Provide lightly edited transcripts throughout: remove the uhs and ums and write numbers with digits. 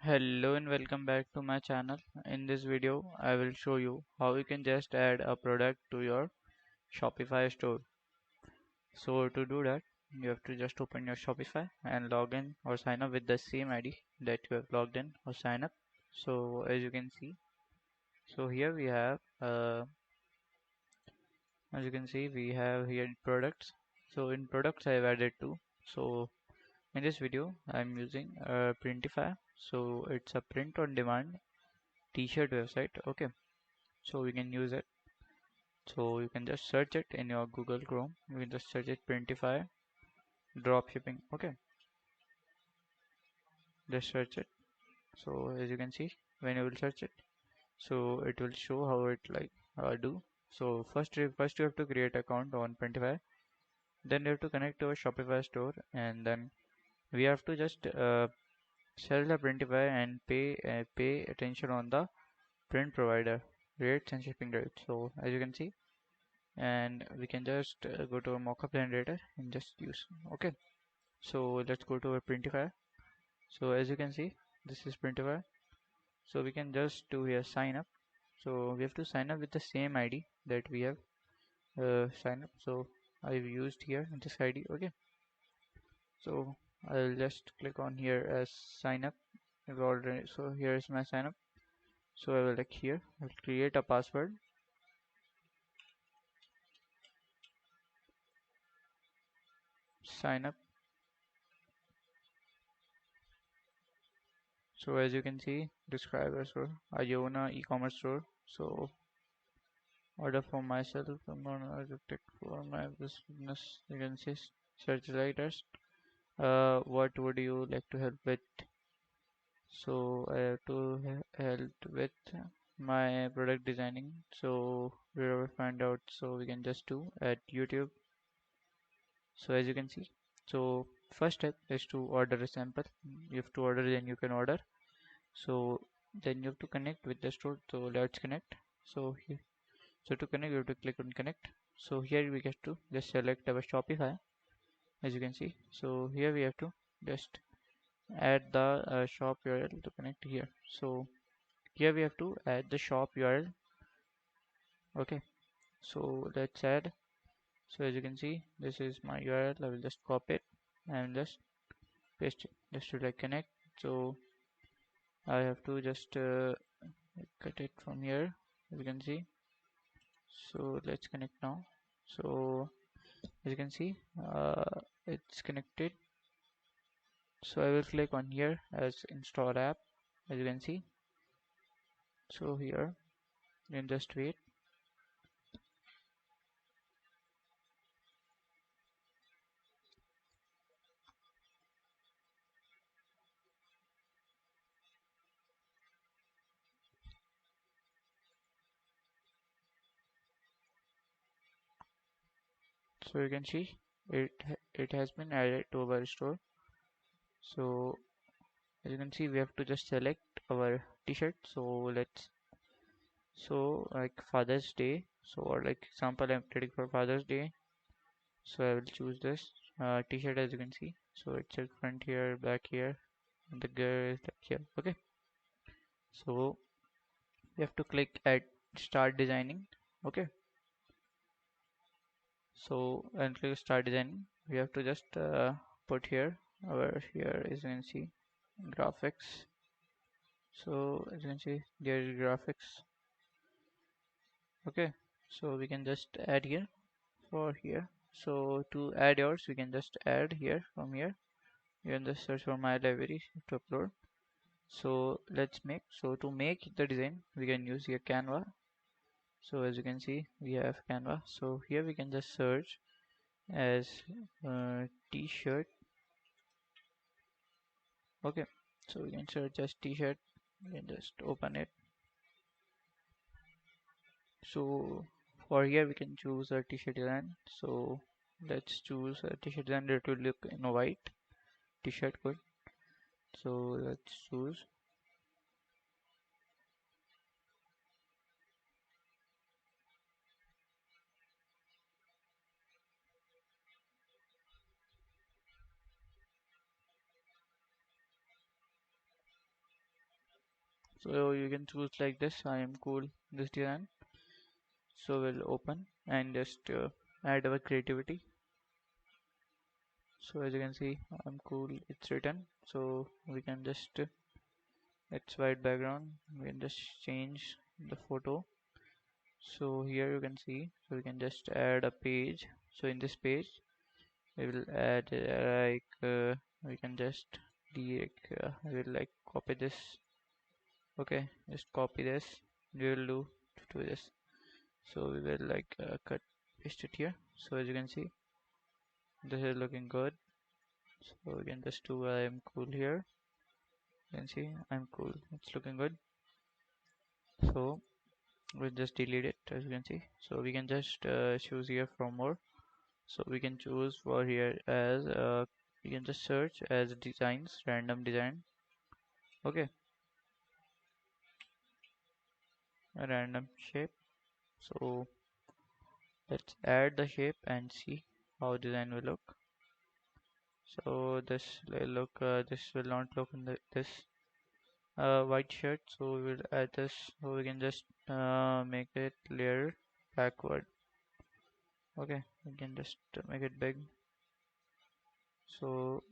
Hello and welcome back to my channel. In this video, I will show you how you can just add a product to your Shopify store. So to do that, you have to just open your Shopify and log in or sign up with the same ID that you have logged in or sign up. So as you can see, so here we have, as you can see, we have here products. So in products, I have added two. So in this video, I'm using Printify. So it's a print on demand t-shirt website. Okay, so we can use it. So you can just search it in your Google Chrome. You can just search it Printify dropshipping. Okay, just search it. So as you can see, when you will search it, so it will show how it like do. So first you have to create account on Printify. Then you have to connect to a Shopify store, and then we have to just sell the Printify and pay attention on the print provider rates and shipping rates. So as you can see, and we can just go to a mockup generator and just use. Okay, so let's go to a Printify. So as you can see, this is Printify. So we can just do here sign up. So we have to sign up with the same ID that we have signed up. So I've used here this ID. Okay, so I'll just click on here as sign up. I've already, so here is my sign up. So I will like here, I'll create a password, sign up. So as you can see, describe a store. I own a e-commerce store. So order for myself. I'm gonna take for my business. You can see search writers. What would you like to help with? So I have to help with my product designing. So we will find out. So we can just do at YouTube. So as you can see, so first step is to order a sample. You have to order, then you can order. So then you have to connect with the store. So let's connect. So here, so to connect, you have to click on connect. So here we get to just select our Shopify, as you can see. So here we have to just add the shop URL to connect here. So here we have to add the shop URL. Okay, so let's add. So as you can see, this is my URL. I will just copy it and just paste it just to like connect. So I have to just cut it from here, as you can see. So let's connect now. So as you can see, it's connected. So I will click on here as install app, as you can see. So here, then just wait. So you can see it has been added to our store. So as you can see, we have to just select our t-shirt. So let's, so like Father's Day. So or like example, I'm trading for Father's Day. So I will choose this t-shirt, as you can see. So it's at front here, back here, and the girl is like here. Okay, so you have to click at start designing. Okay, so and click start designing. We have to just put here our, here as you can see, graphics. So as you can see, there is graphics. Okay, so we can just add here for here. So to add yours, we can just add here from here. You can just search for my library to upload. So let's make, so to make the design, we can use here Canva. So as you can see, we have Canva. So here we can just search as t-shirt. Okay, so we can search as t-shirt. We can just open it. So for here we can choose a t-shirt design. So let's choose a t-shirt design that will look in a white t-shirt. Good. So let's choose. So you can choose like this. I am cool this design. So we'll open and just add our creativity. So as you can see, I'm cool, it's written. So we can just it's white background, we can just change the photo. So here you can see, so we can just add a page. So in this page we will add we can just we will like copy this. Okay, just copy this. We will do to this. So we will like cut paste it here. So as you can see, this is looking good. So we can just do I am cool here. You can see I'm cool, it's looking good. So we'll just delete it as you can see. So we can just choose here from more. So we can choose for here as we can just search as designs, random design. Okay, a random shape. So let's add the shape and see how design will look. So this will look this will not look in this white shirt. So we will add this. So we can just make it layer backward. Okay, we can just make it big. So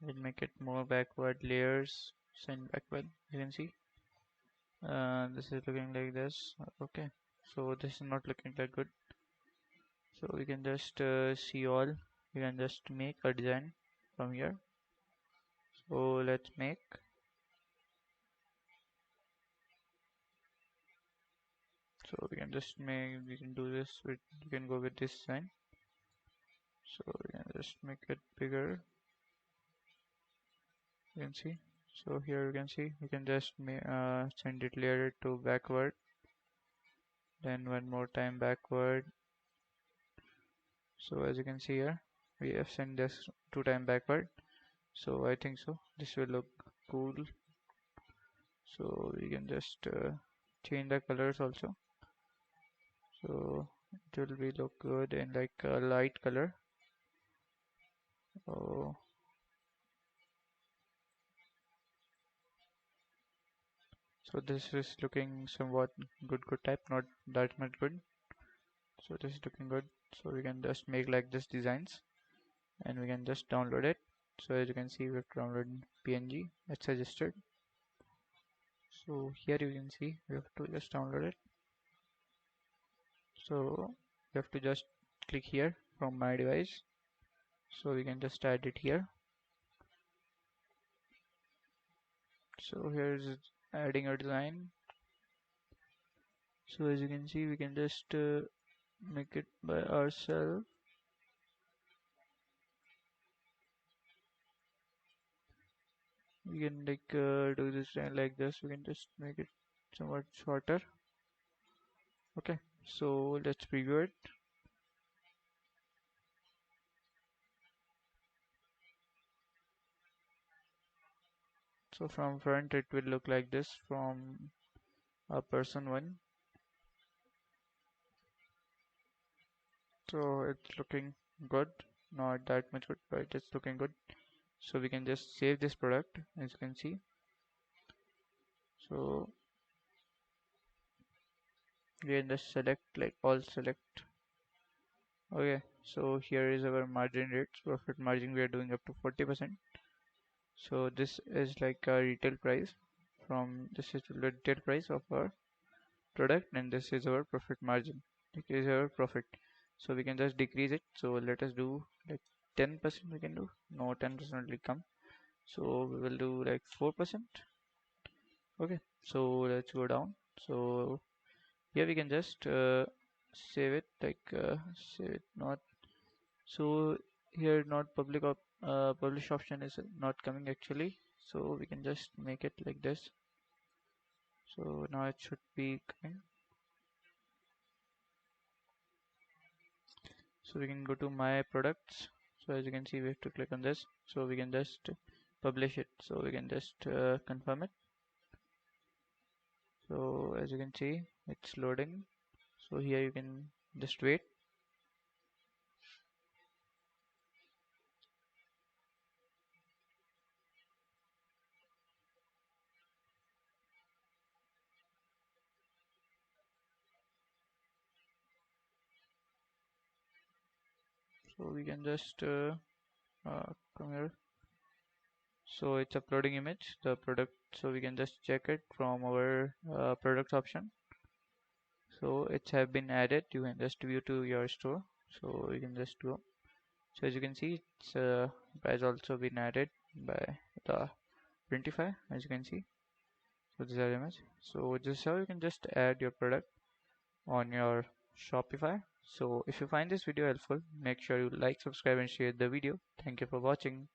we'll make it more backward layers, send backward. You can see this is looking like this. Okay, so this is not looking that good. So we can just see all. We can just make a design from here. So let's make. So we can just make. We can do this with. You can go with this sign. So we can just make it bigger. You can see. So here you can see. We can just send it layer to backward. Then one more time backward. So as you can see here, we have sent this 2 times backward. So I think so. This will look cool. So we can just change the colors also. So it will be look good in like a light color. Oh, so this is looking somewhat good type, not that much good. So this is looking good. So we can just make like this designs and we can just download it. So as you can see, we have downloaded PNG as suggested. So here you can see we have to just download it. So you have to just click here from my device. So we can just add it here. So here is adding a design. So as you can see, we can just make it by ourselves. We can like do this and like this. We can just make it somewhat shorter. Okay, so let's preview it. So from front it will look like this from a person one. So it's looking good, not that much good, but it's looking good. So we can just save this product as you can see. So we can just select like all select. Okay, so here is our margin rates. Profit margin we are doing up to 40%. So this is like a retail price. From this is the retail price of our product, and this is our profit margin. This is our profit. So we can just decrease it. So let us do like 10% we can do. No, 10% will come. So we will do like 4%. Okay, so let's go down. So here we can just save it like save it not. So here not publish option is not coming actually. So we can just make it like this. So now it should be coming. So we can go to my products. So as you can see, we have to click on this. So we can just publish it. So we can just confirm it. So as you can see, it's loading. So here you can just wait. So we can just come here. So it's uploading image, the product. So we can just check it from our product option. So it's have been added. You can just view to your store. So you can just go. So as you can see, it's has also been added by the Printify, as you can see. So this is our image. So this is how you can just add your product on your Shopify. So if you find this video helpful, make sure you like, subscribe and share the video. Thank you for watching.